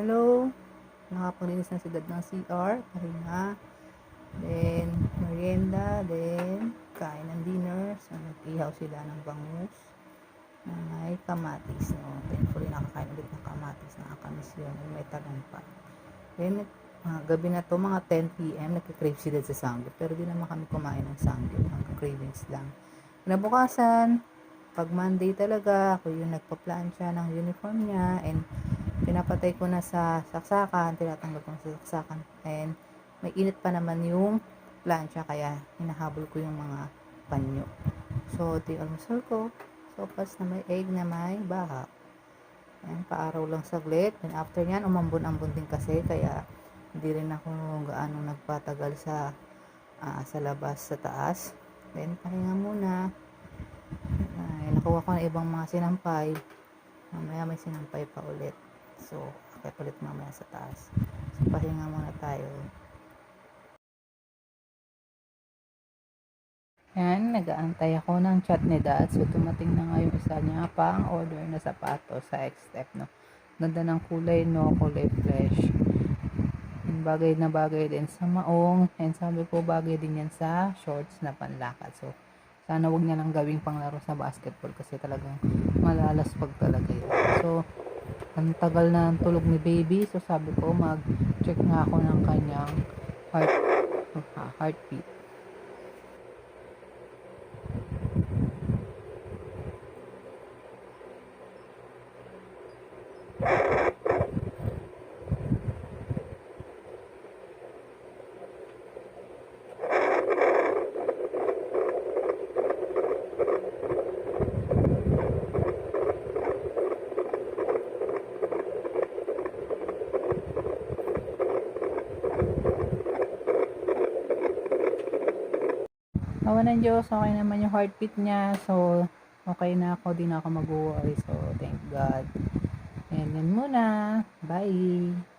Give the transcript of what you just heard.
hello, nakapalinis na si dad ng CR, pahinga, then merienda, then kain ng dinner. So nag-ihaw sila ng bangus na may kamatis, no? Thankfully nakakain ulit ng kamatis, nakakamiss yun, may talong pa. Then gabi na to, mga 10 PM, nagka-crave si dad sa sanggol, pero di naman kami kumain ng sanggol, hanggang cravings lang. Kinabukasan, pag Monday talaga, ako yung nagpa-plancha ng uniform niya, and pinapatay ko na sa saksakan, tinatanggal ko na sa saksakan, and may init pa naman yung plancha, kaya hinahabol ko yung mga panyo. So ito yung almusal ko, sopas na may egg na may baha. Ayan, paaraw lang saglit, and after nyan umambon-ambon din kasi, kaya hindi rin ako gaano nagpatagal sa labas, sa taas. Then pahinga muna. Nakuha ko na ibang mga sinampay, mamaya may sinampay pa ulit, so akit ulit mamaya sa taas. So pahinga muna tayo. Yan, nag-aantay ako ng chat ni dad. So tumating na nga yung isa niya pang order na sapatos sa X-Step, no. Ganda ng kulay, no, kulay fresh. And bagay na bagay din sa maong, and sabi ko bagay din yan sa shorts na panlakad. So sana wag niya lang gawing panglaro sa basketball kasi talagang malalaspag talaga yun. So ang tagal na tulog ni baby, so sabi ko mag-check nga ako ng kanyang heartbeat. Awa ng Diyos, okay naman yung heartbeat niya. So, okay na ako, di na ako mag-worry. So, thank God. And yan muna. Bye!